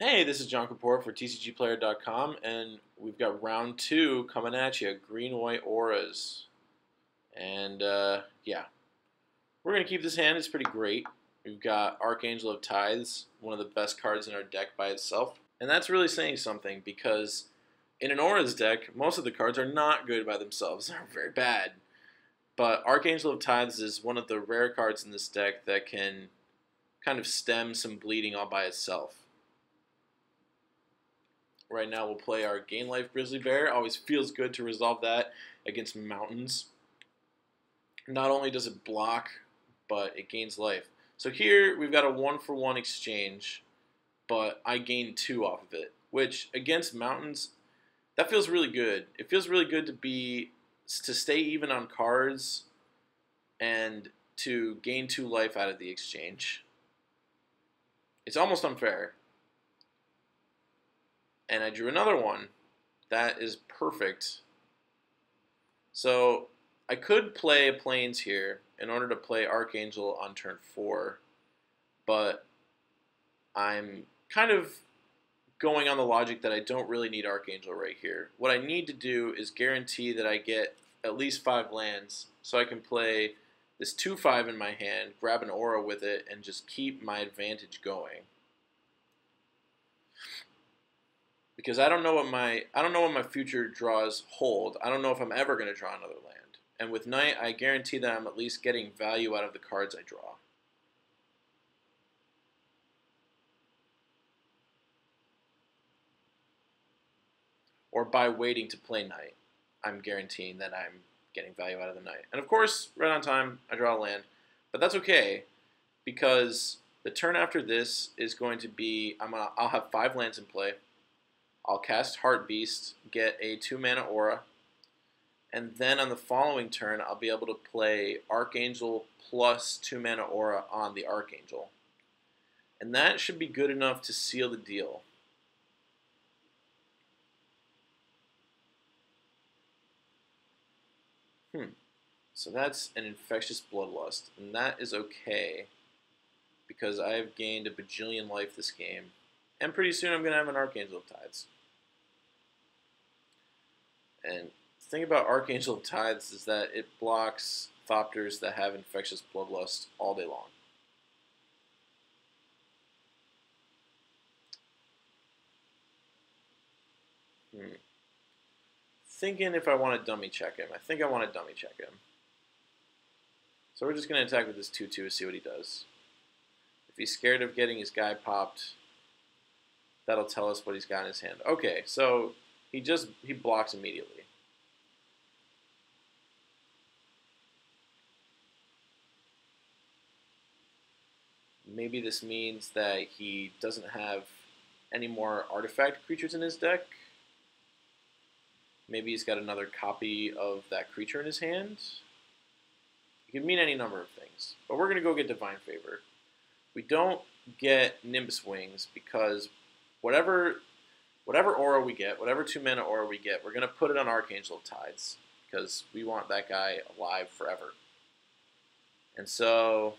Hey, this is John Kapoor for TCGplayer.com, and we've got round two coming at you, green-white auras. And, yeah, we're going to keep this hand. It's pretty great. We've got Archangel of Tithes, one of the best cards in our deck by itself. And that's really saying something, because in an auras deck, most of the cards are not good by themselves. They're very bad. But Archangel of Tithes is one of the rare cards in this deck that can kind of stem some bleeding all by itself. Right now we'll play our Gain Life Grizzly Bear. Always feels good to resolve that against mountains. Not only does it block, but it gains life. So here we've got a 1-for-1 exchange, but I gain 2 off of it, which against mountains, that feels really good. It feels really good to stay even on cards and to gain 2 life out of the exchange. It's almost unfair. And I drew another one. That is perfect. So I could play Plains here in order to play Archangel on turn 4, but I'm kind of going on the logic that I don't really need Archangel right here. What I need to do is guarantee that I get at least 5 lands so I can play this 2/5 in my hand, grab an aura with it, and just keep my advantage going. Because I don't know what my future draws hold. I don't know if I'm ever going to draw another land. And with Knight, I guarantee that I'm at least getting value out of the cards I draw. Or by waiting to play Knight, I'm guaranteeing that I'm getting value out of the Knight. And of course, right on time, I draw a land. But that's okay, because the turn after this is going to be, I'll have 5 lands in play. I'll cast Heart Beast, get a 2-mana aura, and then on the following turn, I'll be able to play Archangel plus 2-mana aura on the Archangel. And that should be good enough to seal the deal. So that's an Infectious Bloodlust, and that is okay, because I have gained a bajillion life this game. And pretty soon I'm going to have an Archangel of Tithes. And the thing about Archangel of Tithes is that it blocks Thopters that have Infectious Bloodlust all day long. Thinking if I want to dummy check him. I think I want to dummy check him. So we're just going to attack with this 2/2 and see what he does. If he's scared of getting his guy popped, that'll tell us what he's got in his hand. Okay, so he blocks immediately. Maybe this means that he doesn't have any more artifact creatures in his deck. Maybe he's got another copy of that creature in his hand. It could mean any number of things. But we're going to go get Divine Favor. We don't get Nimbus Wings because whatever aura we get, whatever 2-mana aura we get, we're going to put it on Archangel of Tides because we want that guy alive forever. And so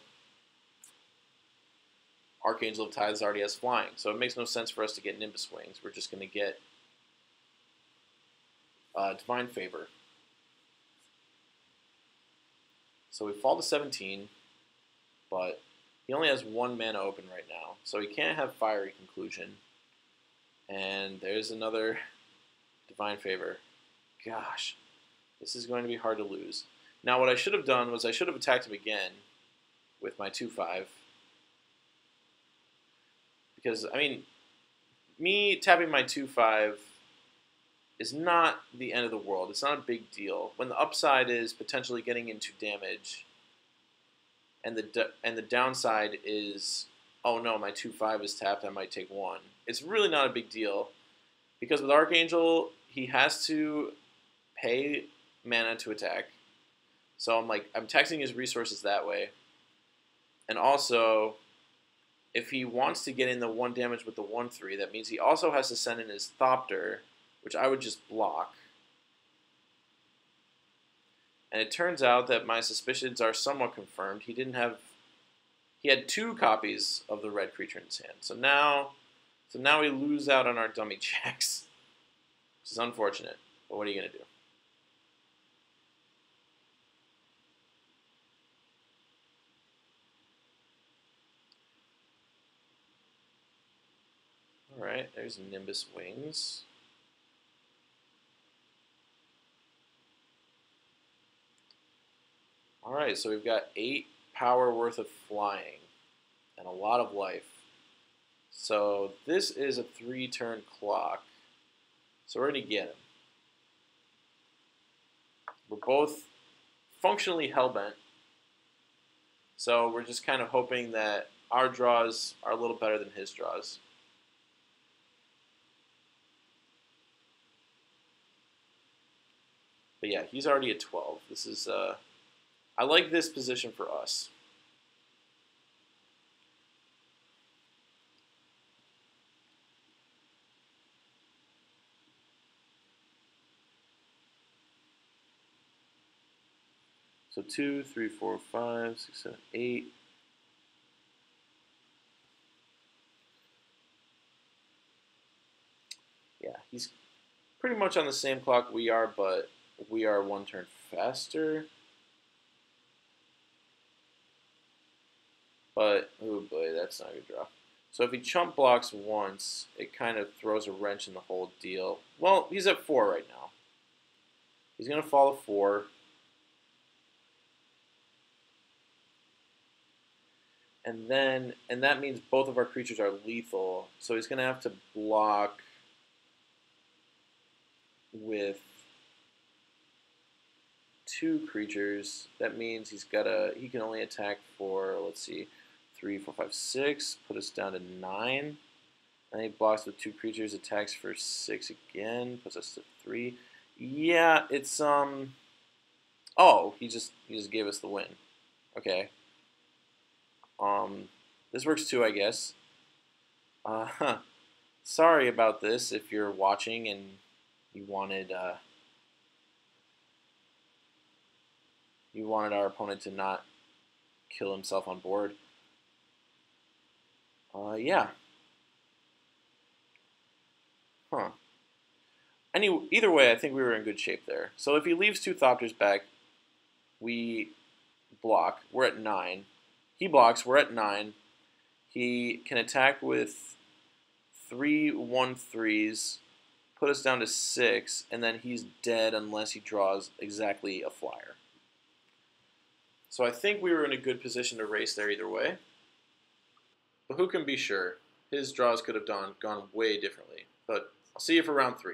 Archangel of Tides already has flying, so it makes no sense for us to get Nimbus Wings. We're just going to get Divine Favor. So we fall to 17, but he only has 1 mana open right now, so he can't have Fiery Conclusion. And there's another Divine Favor. Gosh, this is going to be hard to lose. Now what I should have done was I should have attacked him again with my 2/5. Because, I mean, me tapping my 2/5 is not the end of the world. It's not a big deal. When the upside is potentially getting into damage, and the downside is, oh no, my 2/5 is tapped, I might take 1. It's really not a big deal, because with Archangel, he has to pay mana to attack. So I'm taxing his resources that way. And also, if he wants to get in the 1 damage with the 1/3, that means he also has to send in his Thopter, which I would just block. And it turns out that my suspicions are somewhat confirmed. He had 2 copies of the red creature in his hand. So now So now we lose out on our dummy checks, which is unfortunate. But what are you going to do? All right, there's Nimbus Wings. All right, so we've got 8 power worth of flying and a lot of life. So this is a 3-turn clock. So we're going to get him. We're both functionally hellbent. So we're just kind of hoping that our draws are a little better than his draws. But yeah, he's already at 12. This is, I like this position for us. So 2, 3, 4, 5, 6, 7, 8. Yeah, he's pretty much on the same clock we are, but we are 1 turn faster. But, oh boy, that's not a good draw. So if he chump blocks once, it kind of throws a wrench in the whole deal. Well, he's at 4 right now. He's going to fall to 4. And that means both of our creatures are lethal. So he's going to have to block with 2 creatures. That means he can only attack for, let's see, 3, 4, 5, 6. Put us down to 9. And he blocks with 2 creatures, attacks for 6 again, puts us to 3. Yeah, it's oh, he just gave us the win. Okay. This works too, I guess. Sorry about this if you're watching and you wanted our opponent to not kill himself on board. Yeah. Huh. Either way, I think we were in good shape there. So if he leaves 2 Thopters back, we block. We're at 9. He blocks. We're at 9. He can attack with 3 1/3s, put us down to 6, and then he's dead unless he draws exactly a flyer. So I think we were in a good position to race there either way. But who can be sure? His draws could have gone way differently. But I'll see you for round 3.